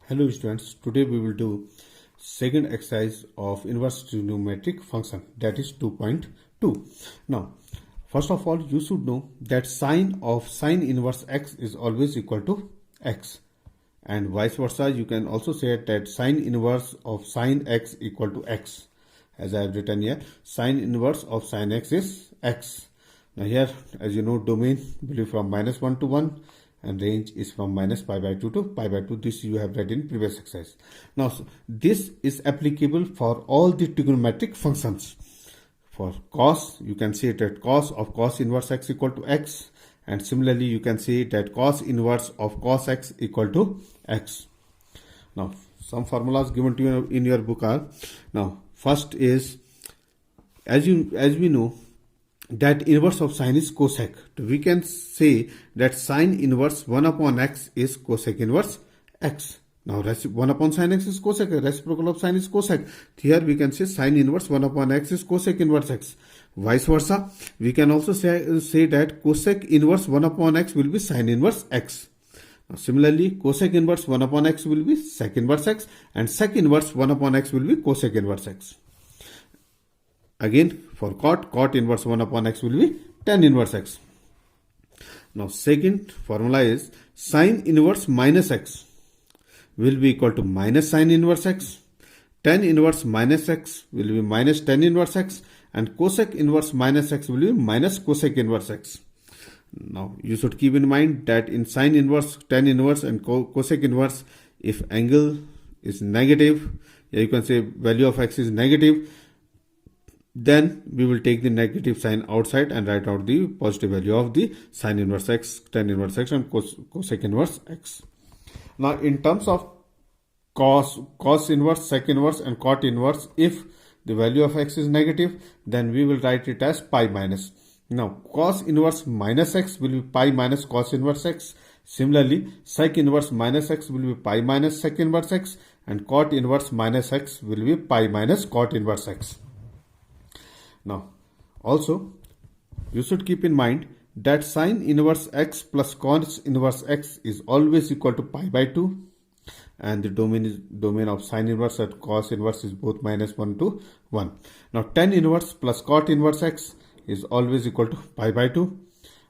Hello students, today we will do second exercise of inverse trigonometric function, that is 2.2. Now, first of all, you should know that sine of sine inverse x is always equal to x, and vice versa. You can also say that sine inverse of sine x equal to x. As I have written here, sine inverse of sine x is x. Now here, as you know, domain will be from -1 to 1 and range is from -π/2 to π/2. This you have read in previous exercise. Now this is applicable for all the trigonometric functions. For cos, you can say that cos of cos inverse x equal to x, and similarly you can say that cos inverse of cos x equal to x. Now some formulas given to you in your book are, now first is, as we know that inverse of sine is cosec. So we can say that sine inverse 1 upon x is cosec inverse x. Now 1 upon sine x is cosec, reciprocal of sine is cosec. Here we can say sine inverse 1 upon x is cosec inverse x. Vice versa, we can also say that cosec inverse 1 upon x will be sine inverse x. Now similarly, cosec inverse 1 upon x will be sec inverse x, and sec inverse 1 upon x will be cosec inverse x. Again, for cot inverse 1 upon x will be tan inverse x. Now second formula is sine inverse minus x will be equal to minus sine inverse x. Tan inverse minus x will be minus tan inverse x, and cosec inverse minus x will be minus cosec inverse x. Now you should keep in mind that in sine inverse, tan inverse and cosec inverse, if angle is negative, you can say value of x is negative, then we will take the negative sign outside and write out the positive value of the sine inverse x, tan inverse x, and cosec inverse x. Now in terms of cos inverse, sec inverse, and cot inverse, if the value of x is negative, then we will write it as pi minus. Now cos inverse minus x will be pi minus cos inverse x. Similarly, sec inverse minus x will be pi minus sec inverse x, and cot inverse minus x will be pi minus cot inverse x. Now, also, you should keep in mind that sine inverse x plus cos inverse x is always equal to pi/2, and the domain of sine inverse and cos inverse is both -1 to 1. Now, tan inverse plus cot inverse x is always equal to pi/2.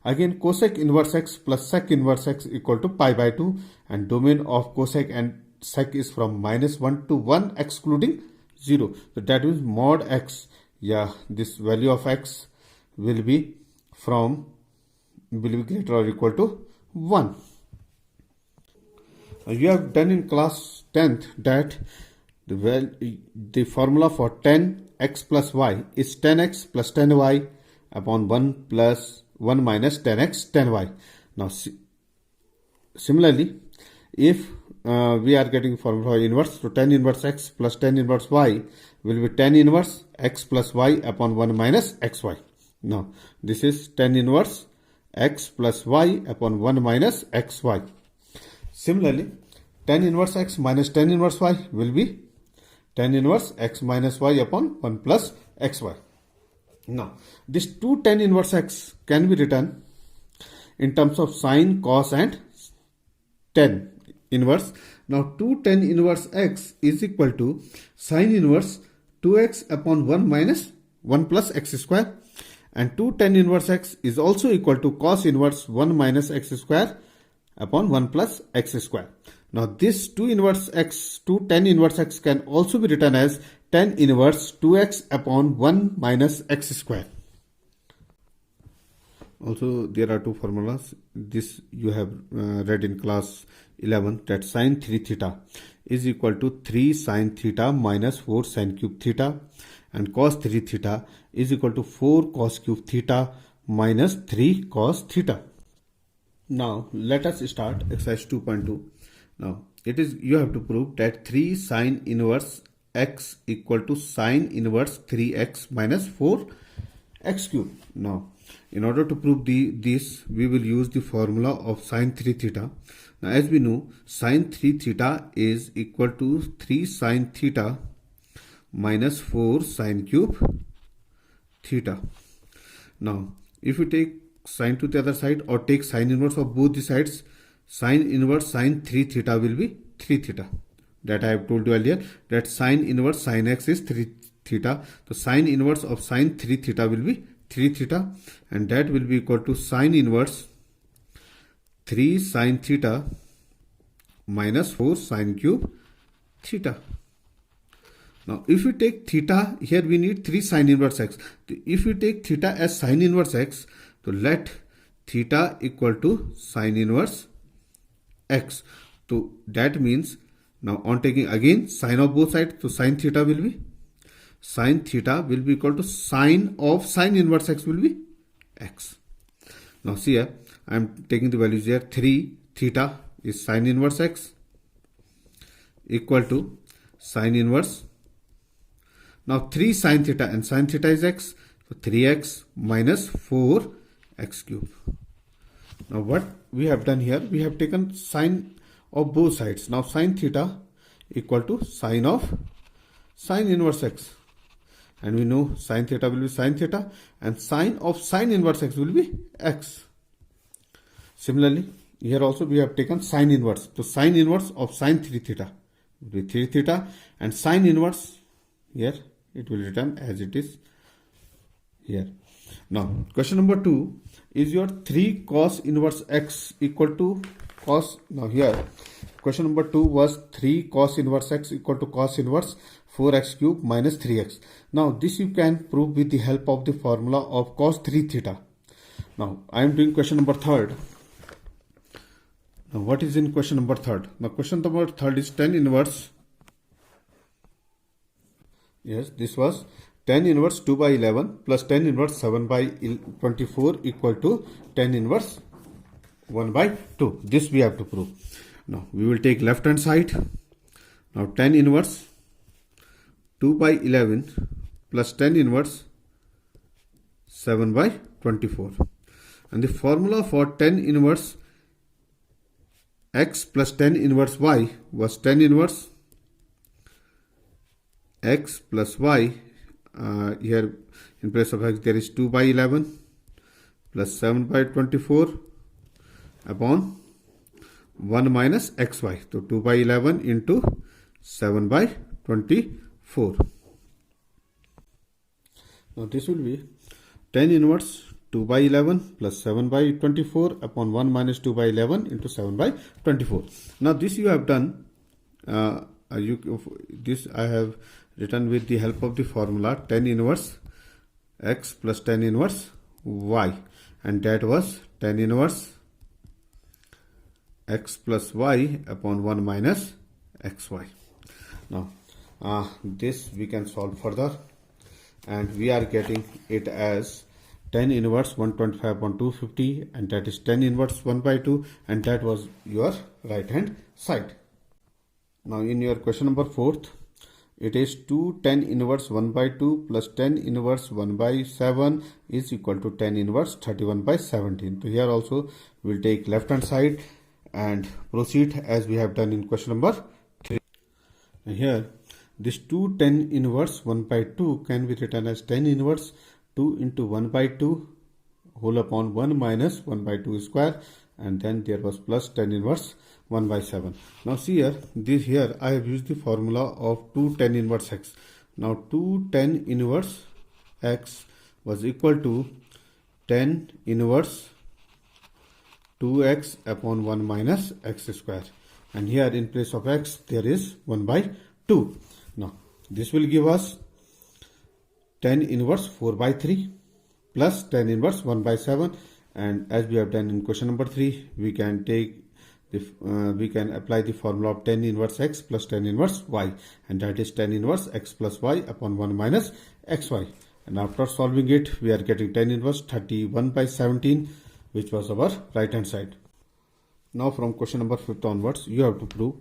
Again, cosec inverse x plus sec inverse x equal to pi/2, and domain of cosec and sec is from -1 to 1 excluding 0. So that means mod x. Yeah, this value of x will be greater or equal to 1. You have done in class 10th that the formula for tan x plus y is tan x plus tan y upon 1 plus 1 minus tan x tan y. Now similarly, if we are getting formula for inverse, so tan inverse x plus tan inverse y will be tan inverse x plus y upon 1 minus xy. Now this is tan inverse x plus y upon 1 minus xy. Similarly, tan inverse x minus tan inverse y will be tan inverse x minus y upon 1 plus xy. Now this 2 tan inverse x can be written in terms of sine, cos, and tan inverse. Now 2 tan inverse x is equal to sine inverse 2x upon 1 minus 1 plus x square, and 2 tan inverse x is also equal to cos inverse 1 minus x square upon 1 plus x square. Now this 2 tan inverse x can also be written as tan inverse 2x upon 1 minus x square. Also, there are two formulas. This you have read in class 11, that sine 3 theta is equal to 3 sine theta minus 4 sine cube theta, and cos 3 theta is equal to 4 cos cube theta minus 3 cos theta. Now let us start exercise 2.2. Now you have to prove that 3 sine inverse x equal to sine inverse 3x minus 4x cube. Now in order to prove this, we will use the formula of sine 3 theta. Now as we know, sine 3 theta is equal to 3 sine theta minus 4 sine cube theta. Now if you take sine to the other side or take sine inverse of both the sides, sine inverse sine 3 theta will be 3 theta. that I have told you earlier, that sine inverse sine x is 3 theta. So sine inverse of sine 3 theta will be 3 theta, and that will be equal to sine inverse 3 sine theta minus 4 sine cube theta. Now if you take theta, here we need 3 sine inverse x. If you take theta as sine inverse x, so let theta equal to sine inverse x. So that means, now on taking again sine of both sides, so sine theta will be equal to sine of sine inverse x will be x. Now see here, I am taking the values here. 3 theta is sine inverse x equal to sine inverse. Now 3 sine theta, and sine theta is x, so 3x minus 4x cube. Now what we have done here, we have taken sine of both sides. Now sine theta equal to sine of sine inverse x, and we know sine theta will be sine theta, and sine of sine inverse x will be x. Similarly, here also we have taken sine inverse. So sine inverse of sine 3 theta will be 3 theta, and sine inverse here it will return as it is here. Now question number 2 is your 3 cos inverse x equal to cos. Now here question number 2 was 3 cos inverse x equal to cos inverse 4x cube minus 3x. Now this you can prove with the help of the formula of cos 3 theta. Now I am doing question number 3rd. Now what is in question number 3rd? Now question number 3rd is tan inverse. Yes, this was tan inverse 2 by 11 plus tan inverse 7 by 24 equal to tan inverse 1 by 2. This we have to prove. Now we will take left hand side. Now tan inverse 2 by 11 plus tan inverse 7 by 24. And the formula for tan inverse x plus tan inverse y was tan inverse x plus y. Here in place of x there is 2 by 11 plus 7 by 24 upon 1 minus xy. So 2 by 11 into 7 by 24. Now this will be tan inverse 2 by 11 plus 7 by 24 upon 1 minus 2 by 11 into 7 by 24. Now this you have done, this I have written with the help of the formula tan inverse x plus tan inverse y, and that was tan inverse x plus y upon 1 minus xy. Now this we can solve further, and we are getting it as tan inverse 125 upon 250, and that is tan inverse 1 by 2, and that was your right hand side. Now in your question number 4th, it is 2 tan inverse 1 by 2 plus tan inverse 1 by 7 is equal to tan inverse 31 by 17. So here also we will take left hand side and proceed as we have done in question number 3. And here this 2 tan inverse 1 by 2 can be written as tan inverse 2 into 1 by 2 whole upon 1 minus 1 by 2 square, and then there was plus tan inverse 1 by 7. Now see here, here I have used the formula of 2 tan inverse x. Now 2 tan inverse x was equal to tan inverse 2x upon 1 minus x square, and here in place of x there is 1 by 2. Now this will give us tan inverse 4 by 3 plus tan inverse 1 by 7, and as we have done in question number 3, we can take we can apply the formula of tan inverse x plus tan inverse y, and that is tan inverse x plus y upon 1 minus xy. And after solving it, we are getting tan inverse 31 by 17, which was our right hand side. Now from question number 5 onwards, you have to prove,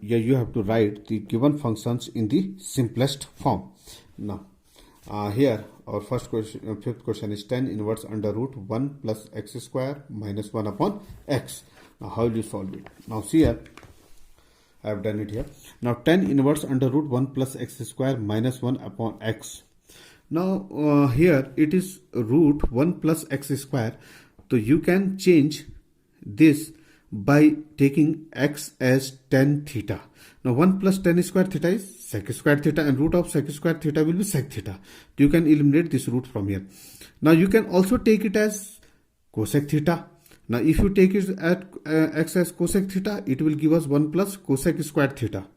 you have to write the given functions in the simplest form. Now here our first question, 5th question is tan inverse under root 1 plus x square minus 1 upon x. Now how will you solve it? Now see here, I have done it here. Now tan inverse under root 1 plus x square minus 1 upon x. Now here it is root 1 plus x square, so you can change this by taking x as tan theta. Now 1 plus tan square theta is sec square theta, and root of sec square theta will be sec theta. You can eliminate this root from here. Now you can also take it as cosec theta. Now if you take it at x as cosec theta, it will give us 1 plus cosec square theta,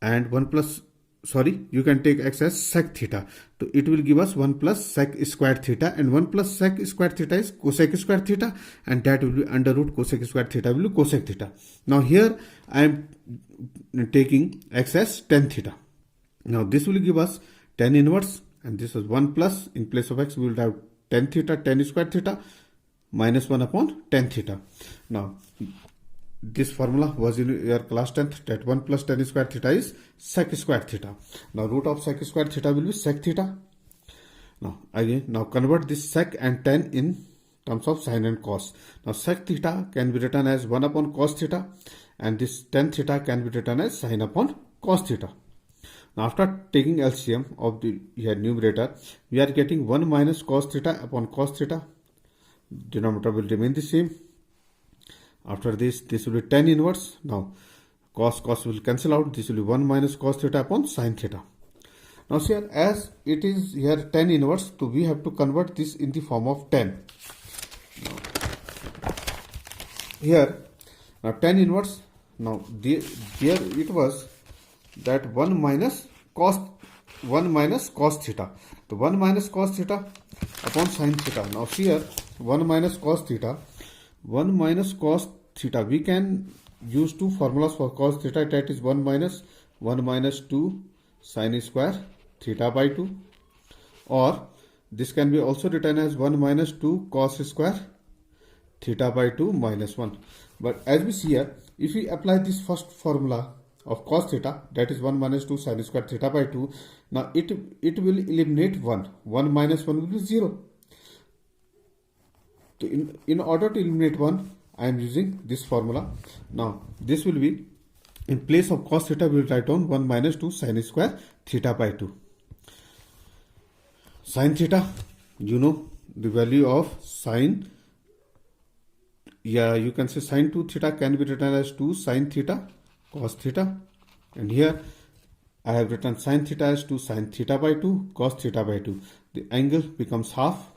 and 1 plus, sorry, you can take x as sec theta. So it will give us 1 plus sec square theta, and 1 plus sec square theta is cosec square theta, and that will be under root cosec square theta will be cosec theta. Now here I am taking x as tan theta. Now this will give us tan inverse, and this is 1 plus, in place of x we will have tan theta, tan square theta minus 1 upon tan theta. Now this formula was in your class 10th, that 1 plus tan square theta is sec square theta. Now root of sec square theta will be sec theta. Now again, now convert this sec and tan in terms of sin and cos. Now sec theta can be written as 1 upon cos theta, and this tan theta can be written as sin upon cos theta. Now after taking LCM of the here numerator, we are getting 1 minus cos theta upon cos theta. Denominator will remain the same. After this will be tan inverse. Now cos will cancel out. This will be 1 minus cos theta upon sin theta. Now here, as it is here tan inverse, so we have to convert this in the form of tan. Now, here now tan inverse, now there it was that 1 minus cos theta. So 1 minus cos theta upon sin theta. Now here 1 minus cos theta, we can use two formulas for cos theta, that is 1 minus 2 sin square theta by 2, or this can be also written as 1 minus 2 cos square theta by 2 minus 1. But as we see here, if we apply this first formula of cos theta, that is 1 minus 2 sin square theta by 2, now it will eliminate 1 minus 1 will be 0. So in order to eliminate 1, I am using this formula. Now this will be, in place of cos theta we will write down 1 minus 2 sin square theta by 2. Sin theta, you know the value of sin, yeah, you can say sin 2 theta can be written as 2 sin theta cos theta, and here I have written sin theta as 2 sin theta by 2 cos theta by 2. The angle becomes half.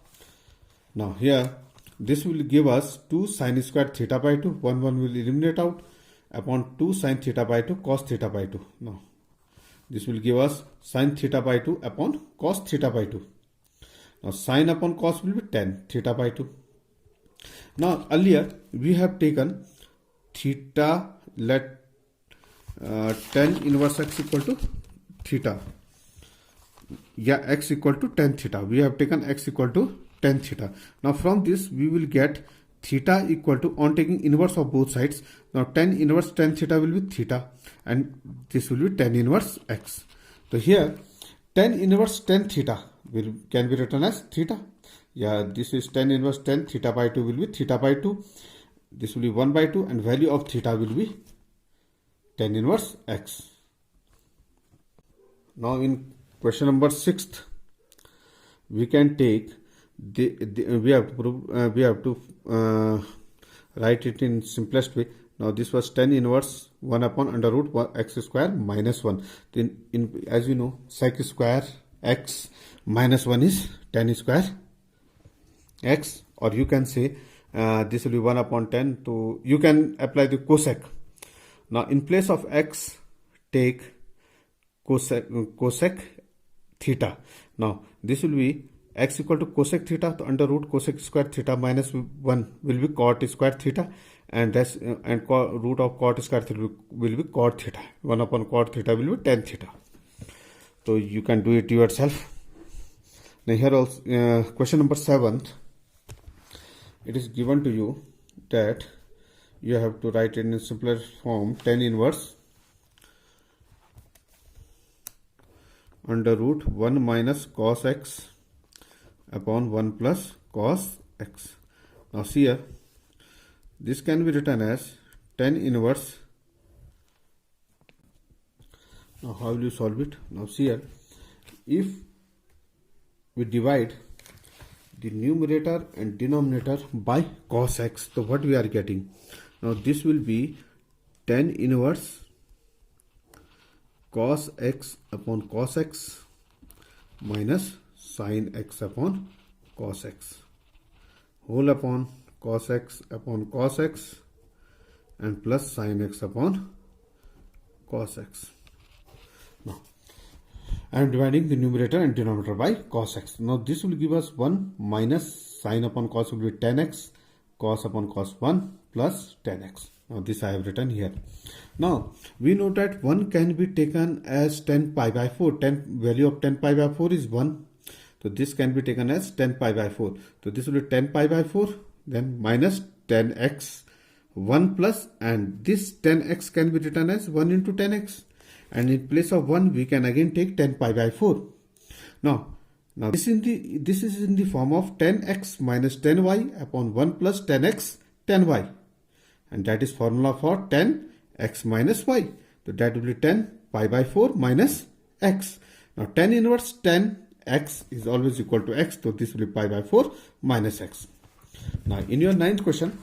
Now here this will give us 2 sin square theta by 2, 1 will eliminate out, upon 2 sin theta by 2 cos theta by 2. Now this will give us sin theta by 2 upon cos theta by 2. Now sin upon cos will be tan theta by 2. Now earlier we have taken theta, let tan inverse x equal to theta, yeah, x equal to tan theta. We have taken x equal to tan theta. Now from this we will get theta equal to, on taking inverse of both sides, now tan inverse tan theta will be theta, and this will be tan inverse x. So here tan inverse tan theta can be written as theta. Yeah, this is tan inverse tan theta by 2 will be theta by 2. This will be 1 by 2, and value of theta will be tan inverse x. Now in question number 6th, we can take we have to write it in simplest way. Now this was tan inverse 1 upon under root x square minus 1. Then as you know, sec square x minus 1 is tan square x, or you can say this will be 1 upon 10 to, you can apply the cosec. Now in place of x, take cosec theta. Now this will be x equal to cosec theta, to under root cosec square theta minus 1 will be cot square theta, and that's root of cot square theta will be cot theta. 1 upon cot theta will be tan theta. So you can do it yourself. Now here also question number 7, it is given to you that you have to write it in simpler form, tan inverse under root 1 minus cos x upon 1 plus cos x. Now see here, this can be written as tan inverse. Now how will you solve it? Now see here, if we divide the numerator and denominator by cos x, so what we are getting? Now this will be tan inverse cos x upon cos x minus sin x upon cos x whole upon cos x upon cos x and plus sin x upon cos x. Now I am dividing the numerator and denominator by cos x. Now this will give us 1 minus sin upon cos will be tan x, cos upon cos 1 plus tan x. Now this I have written here. Now we know that 1 can be taken as 10 pi by 4. Value of 10 pi by 4 is 1. So this can be taken as 10 pi by 4. So this will be 10 pi by 4, then minus 10x 1 plus, and this 10x can be written as 1 into 10x, and in place of 1 we can again take 10 pi by 4. Now this is in the form of 10x minus 10y upon 1 plus 10x 10y, and that is formula for 10x minus y. So that will be 10 pi by 4 minus x. Now tan inverse 10x is always equal to x, so this will be pi by 4 minus x. Now in your ninth question,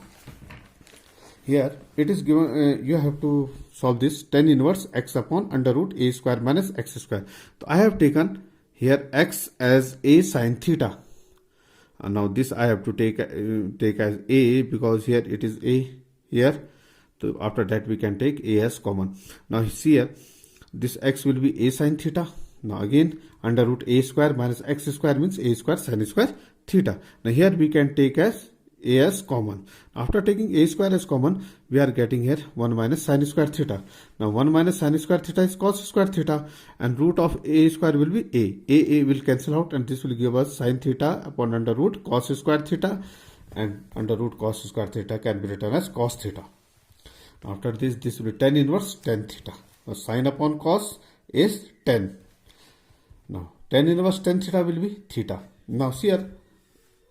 here it is given you have to solve this tan inverse x upon under root a square minus x square. So I have taken here x as a sin theta, and now this I have to take as a because here it is a here. So after that we can take a as common. Now see here, this x will be a sin theta. Now again under root a square minus x square means a square sin square theta. Now here we can take as a as common. After taking a square as common, we are getting here 1 minus sin square theta. Now 1 minus sin square theta is cos square theta, and root of a square will be a will cancel out, and this will give us sin theta upon under root cos square theta, and under root cos square theta can be written as cos theta. After this will be tan inverse tan theta. Now sin upon cos is tan. Now tan inverse tan theta will be theta. Now see here,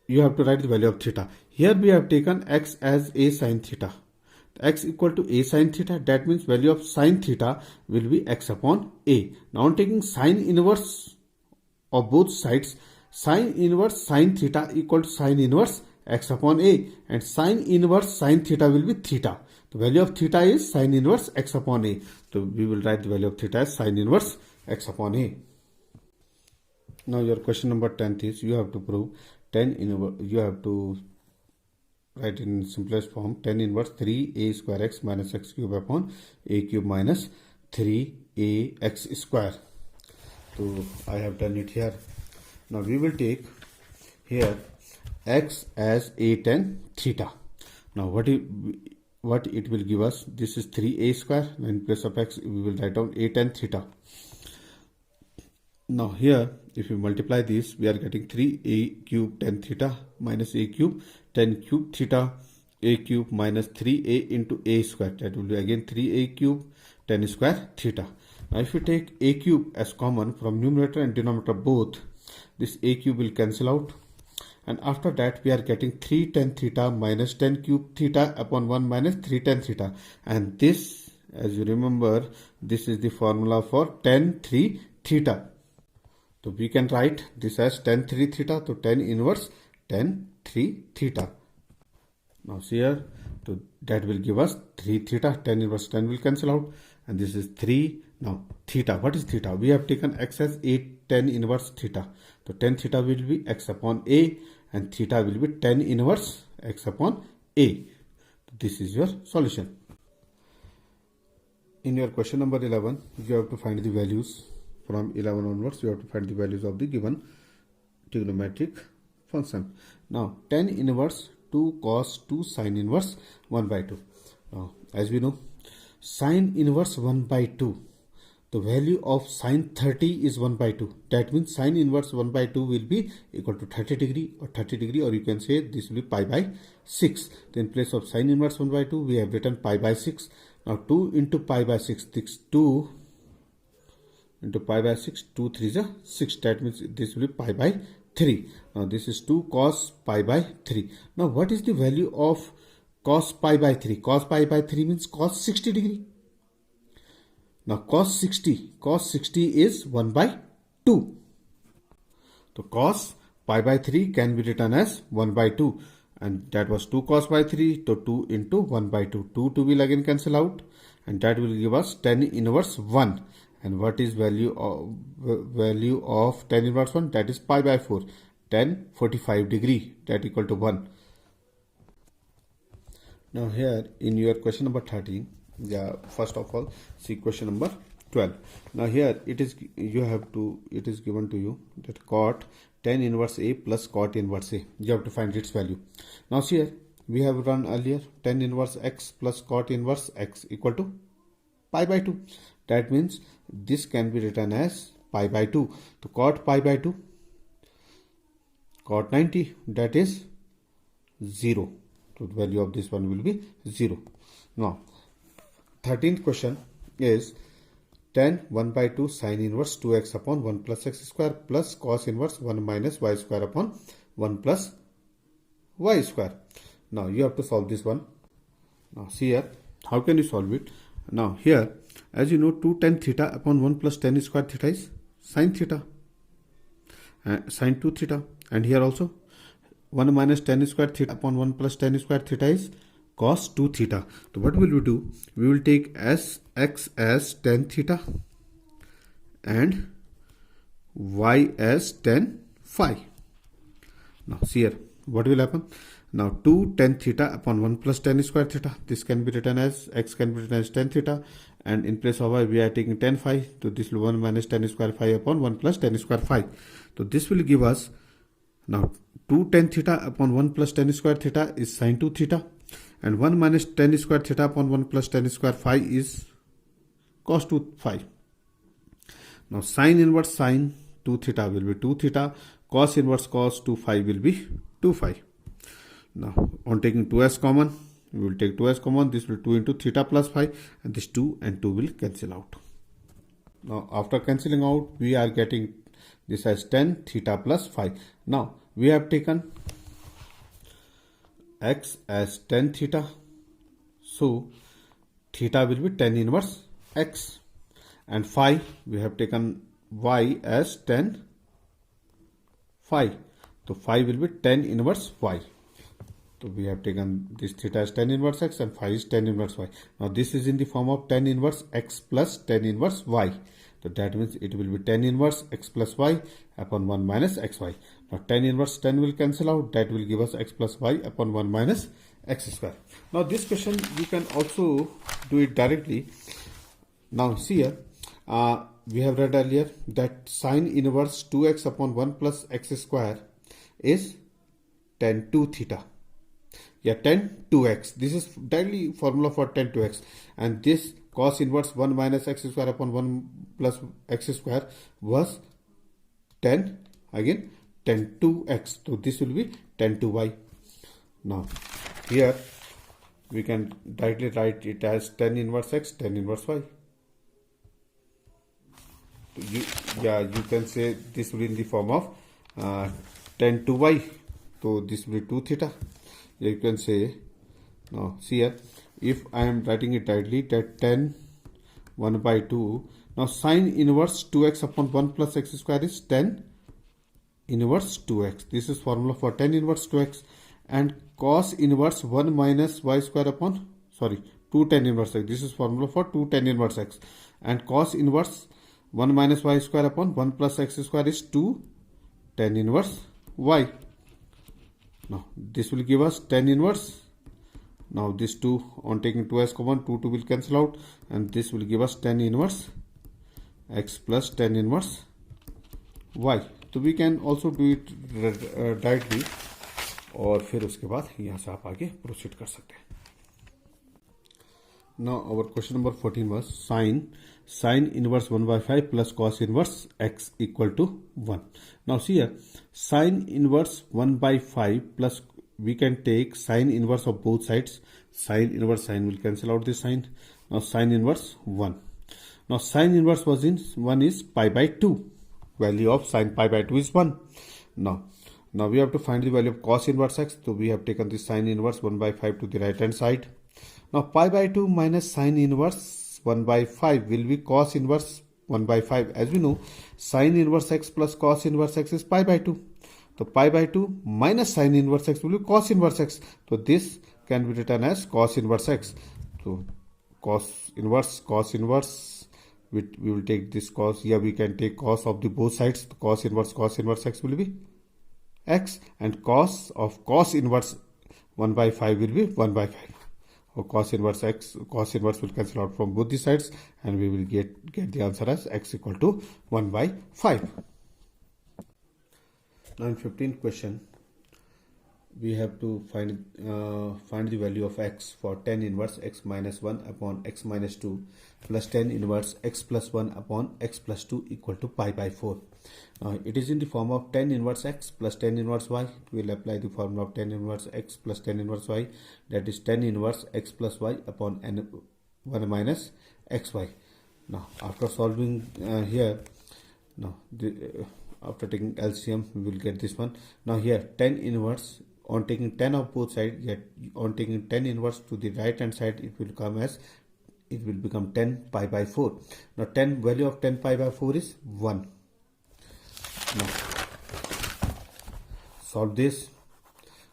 you have to write the value of theta. Here we have taken x as a sin theta. X equal to a sin theta, that means value of sin theta will be x upon a. Now taking sin inverse of both sides, sin inverse sin theta equal to sin inverse x upon a, and sin inverse sin theta will be theta. The value of theta is sin inverse x upon a. So we will write the value of theta as sin inverse x upon a. Now your question number 10 is you have to prove tan inverse. You have to write in simplest form tan inverse 3a square x minus x cube upon a cube minus 3ax square. So I have done it here. Now we will take here x as a tan theta. Now what it will give us, this is 3a square, in place of x we will write down a tan theta. Now here if we multiply this, we are getting 3a cube tan theta minus a cube tan cube theta, a cube minus 3a into a square, that will be again 3a cube tan square theta. Now if you take a cube as common from numerator and denominator both, this a cube will cancel out, and after that we are getting 3 tan theta minus tan cube theta upon 1 minus 3 tan theta, and this, as you remember, this is the formula for tan 3 theta. So we can write this as tan 3 theta, so tan inverse tan 3 theta. Now see here, so that will give us 3 theta, tan inverse tan will cancel out, and this is 3. Now theta, what is theta? We have taken x as a tan inverse theta. So tan theta will be x upon a, and theta will be tan inverse x upon a. This is your solution. In your question number 11, you have to find the values. From 11 onwards, you have to find the values of the given trigonometric function. Now tan inverse 2 cos 2 sin inverse 1 by 2. Now as we know, sin inverse 1 by 2, the value of sin 30 is 1 by 2. That means sin inverse 1 by 2 will be equal to 30 degree, or you can say this will be pi by 6. Then in place of sin inverse 1 by 2, we have written pi by 6. Now 2 into pi by 6, 2 into pi by 6, 2 3 is 6. That means this will be pi by 3. Now this is 2 cos pi by 3. Now what is the value of cos pi by 3? Cos pi by 3 means cos 60 degree. Now cos 60 is 1 by 2. So cos pi by 3 can be written as 1 by 2. and that was 2 cos by 3, so 2 into 1 by 2. 2 will again cancel out, and that will give us tan inverse 1. And what is value of tan inverse 1? That is pi by 4. Tan 45 degree, that equal to 1. Now here in your question number 13, first of all, see question number 12. Now here it is given to you that cot tan inverse A plus cot inverse A. You have to find its value. Now see here, we have run earlier tan inverse x plus cot inverse x equal to pi by 2. That means this can be written as pi by 2. So cot pi by 2, cot 90, that is 0. So the value of this one will be 0. Now 13th question is tan 1 by 2 sin inverse 2x upon 1 plus x square plus cos inverse 1 minus y square upon 1 plus y square. Now you have to solve this one. Now see here, how can you solve it? Now here, as you know, 2 tan theta upon 1 plus tan square theta is sin theta, sin 2 theta, and here also 1 minus tan square theta upon 1 plus tan square theta is cos 2 theta. So what will we do? We will take x as tan theta and y as tan phi. Now see here, what will happen? Now 2 tan theta upon 1 plus tan square theta. This can be written as, x can be written as tan theta, and in place of y we are taking tan phi. So this will 1 minus tan square phi upon 1 plus tan square phi. So this will give us, now 2 tan theta upon 1 plus tan square theta is sin 2 theta, and 1 minus tan square theta upon 1 plus tan square phi is cos 2 phi. Now sin inverse sin 2 theta will be 2 theta, cos inverse cos 2 phi will be 2 phi. Now on taking 2s common, we will take 2s common, this will 2 into theta plus phi, and this 2 and 2 will cancel out. Now after cancelling out, we are getting this as tan theta plus phi. Now we have taken x as tan theta, so theta will be tan inverse x, and phi we have taken y as tan phi, so phi will be tan inverse y. So we have taken this theta as tan inverse x and phi is tan inverse y. Now this is in the form of tan inverse x plus tan inverse y. So that means it will be tan inverse x plus y upon 1 minus xy. Now tan inverse tan will cancel out. That will give us x plus y upon 1 minus x square. Now this question you can also do it directly. Now see here, we have read earlier that sin inverse 2x upon 1 plus x square is tan 2 theta. Yeah, tan 2x. This is directly formula for tan 2x, and this cos inverse 1 minus x square upon 1 plus x square was tan 2x. So this will be tan 2y. Now here we can directly write it as tan inverse x, tan inverse y. You can say this will be in the form of tan 2y. So this will be 2 theta. You can say, now see here, if I am writing it directly, that tan 1 by 2. Now sin inverse 2x upon 1 plus x square is tan inverse 2x. This is formula for tan inverse 2x, and cos inverse 1 minus y square upon, 2 tan inverse x. This is formula for 2 tan inverse x, and cos inverse 1 minus y square upon 1 plus x square is 2 tan inverse y. Now this will give us tan inverse. Now this 2 on taking 2s common, 2 will cancel out, and this will give us tan inverse x plus tan inverse y. तो we can also do it directly, और फिर उसके बाद यहाँ से आप आगे proceed कर सकते हैं. Now our question number 14 was sin inverse 1 by 5 plus cos inverse x equal to 1. Now see here, sin inverse 1 by 5 plus, we can take sin inverse of both sides. Sin inverse sin will cancel out this sign. Now sin inverse 1. Now sin inverse was in 1 is pi by 2. Value of sin pi by 2 is 1. Now we have to find the value of cos inverse x. So we have taken the sin inverse 1 by 5 to the right hand side. Now pi by 2 minus sin inverse 1 by 5 will be cos inverse 1 by 5. As we know, sin inverse x plus cos inverse x is pi by 2. So pi by 2 minus sin inverse x will be cos inverse x. So this can be written as cos inverse x. So cos inverse, we will take this cos. Here we can take cos of the both sides. The cos inverse x will be x, and cos of cos inverse 1 by 5 will be 1 by 5. Or cos inverse x, cos inverse will cancel out from both the sides, and we will get the answer as x equal to 1 by 5. Now in 15th question, we have to find the value of x for tan inverse x minus 1 upon x minus 2 plus tan inverse x plus 1 upon x plus 2 equal to pi by 4. Now it is in the form of tan inverse x plus tan inverse y. We will apply the formula of tan inverse x plus tan inverse y, that is tan inverse x plus y upon n 1 minus xy. Now after solving here, now after taking LCM, we will get this one. Now here tan inverse, on taking tan of both sides, yet on taking tan inverse to the right hand side, it will become 10 pi by 4. Now value of 10 pi by 4 is 1. Now solve this.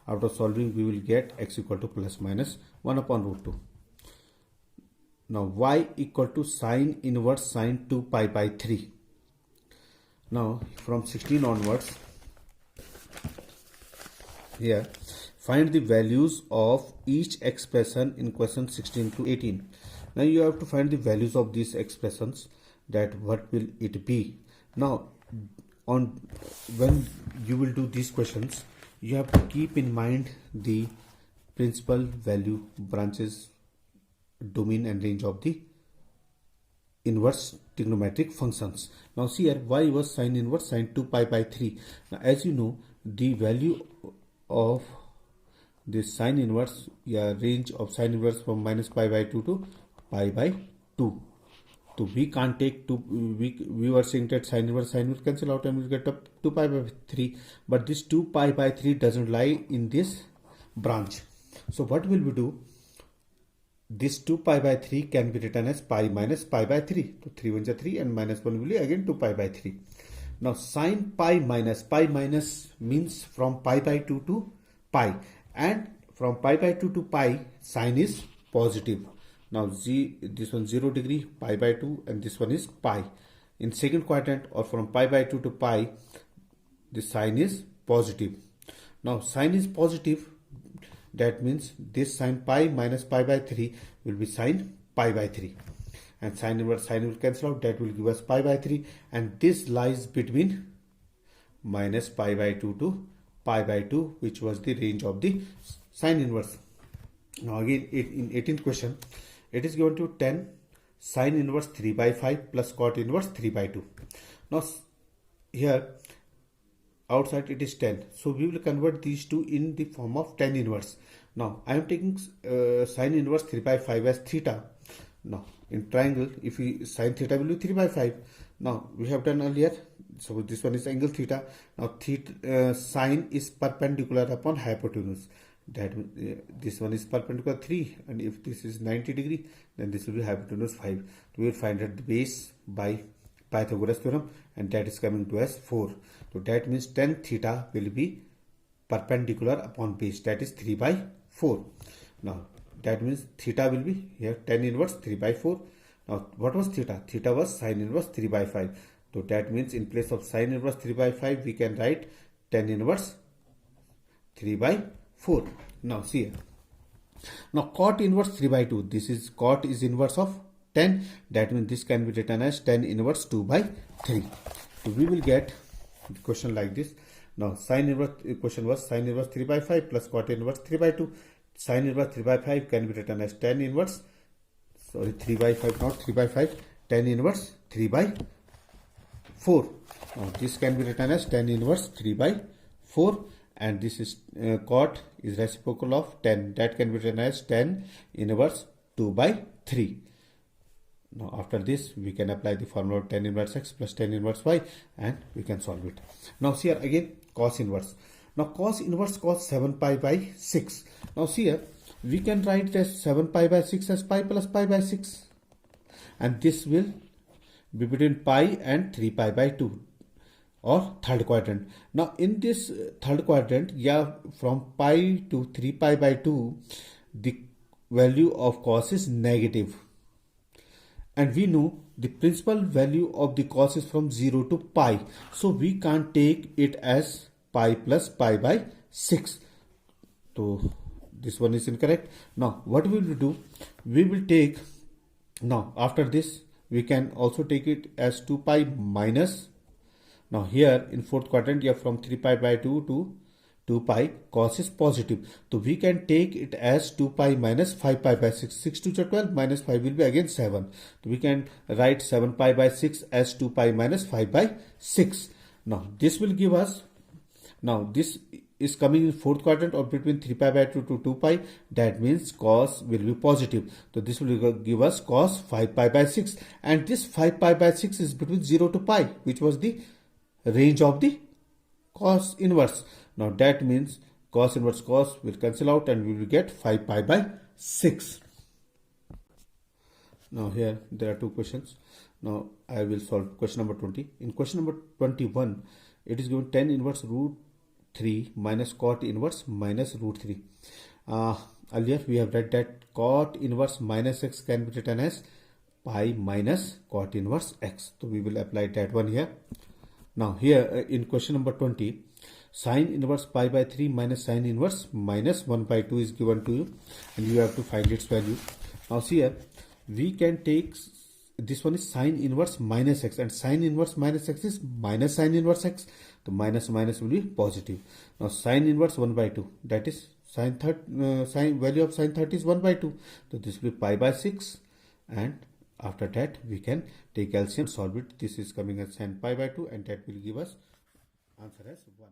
After solving, we will get x equal to plus minus 1 upon root 2. Now y equal to sine inverse sine 2 pi by 3. Now from 16 onwards, here find the values of each expression in question 16 to 18. Now you have to find the values of these expressions, that what will it be. Now when you will do these questions, you have to keep in mind the principal, value, branches, domain and range of the inverse trigonometric functions. Now see here, y was sine inverse sine 2 pi by 3. Now as you know, the value of this sine inverse, range of sine inverse from minus pi by 2 to pi by 2. So we can't take 2, we were saying that sine inverse will cancel out and we get up 2 pi by 3, but this 2 pi by 3 doesn't lie in this branch. So what will we do? This 2 pi by 3 can be written as pi minus pi by 3. So 3 1 is 3 and minus 1 will be again 2 pi by 3. Now sine pi minus means from pi by 2 to pi, and from pi by 2 to pi sine is positive. Now this one 0 degree, pi by 2, and this one is pi. In second quadrant, or from pi by 2 to pi, the sine is positive. Now sine is positive, that means this sine pi minus pi by 3 will be sine pi by 3, and sine inverse sine will cancel out, that will give us pi by 3, and this lies between minus pi by 2 to pi by 2, which was the range of the sine inverse. Now again in 18th question, it is given to 10 sine inverse 3 by 5 plus cot inverse 3 by 2. Now here outside it is 10, so we will convert these two in the form of tan inverse. Now I am taking sine inverse 3 by 5 as theta. Now in triangle, if we sine theta will be 3 by 5. Now we have done earlier, so this one is angle theta. Now theta, sine is perpendicular upon hypotenuse, that this one is perpendicular 3, and if this is 90 degree, then this will be hypotenuse 5. We will find out the base by Pythagoras theorem, and that is coming to as 4. So that means tan theta will be perpendicular upon base, that is 3 by 4. Now that means theta will be here tan inverse 3 by 4. Now what was theta? Theta was sine inverse 3 by 5. So that means in place of sine inverse 3 by 5, we can write tan inverse 3 by 4. Now see here. Now cot inverse 3 by 2. This is cot is inverse of tan. That means this can be written as tan inverse 2 by 3. So we will get the question like this. Now sine inverse question was sine inverse 3 by 5 plus cot inverse 3 by 2. Sine inverse 3 by 5 can be written as tan inverse, 3 by 5, not 3 by 5, tan inverse 3 by 4. Now this can be written as tan inverse 3 by 4, and this is cot is reciprocal of tan, that can be written as tan inverse 2 by 3. Now after this, we can apply the formula of tan inverse x plus tan inverse y, and we can solve it. Now see here again cos inverse. Now cos inverse cos 7 pi by 6. Now see here, we can write this 7 pi by 6 as pi plus pi by 6, and this will be between pi and 3 pi by 2. or third quadrant. Now in this third quadrant, yeah, from pi to 3 pi by 2, the value of cos is negative. And we know the principal value of the cos is from 0 to pi. So we can't take it as pi plus pi by 6. So this one is incorrect. Now what we will do? We will take, now after this we can also take it as 2 pi minus. Now here in fourth quadrant, yeah, from 3 pi by 2 to 2 pi, cos is positive. So we can take it as 2 pi minus 5 pi by 6. 6 to 12 minus 5 will be again 7. So we can write 7 pi by 6 as 2 pi minus 5 by 6. Now this will give us, now this is coming in fourth quadrant or between 3 pi by 2 to 2 pi. That means cos will be positive. So this will give us cos 5 pi by 6. And this 5 pi by 6 is between 0 to pi, which was the range of the cos inverse. Now that means cos inverse cos will cancel out and we will get 5 pi by 6. Now here there are two questions. Now I will solve question number 20. In question number 21, it is given tan inverse root 3 minus cot inverse minus root 3. Earlier we have read that cot inverse minus x can be written as pi minus cot inverse x. So we will apply that one here. Now here in question number 20, sine inverse pi by 3 minus sine inverse minus 1 by 2 is given to you and you have to find its value. Now see here, we can take, this one is sine inverse minus x and sine inverse minus x is minus sine inverse x. The minus minus will be positive. Now sine inverse 1 by 2, that is sine value of sine 30 is 1 by 2. So this will be pi by 6 and after that we can take LCM, solve it. This is coming as sin pi by 2 and that will give us answer as 1.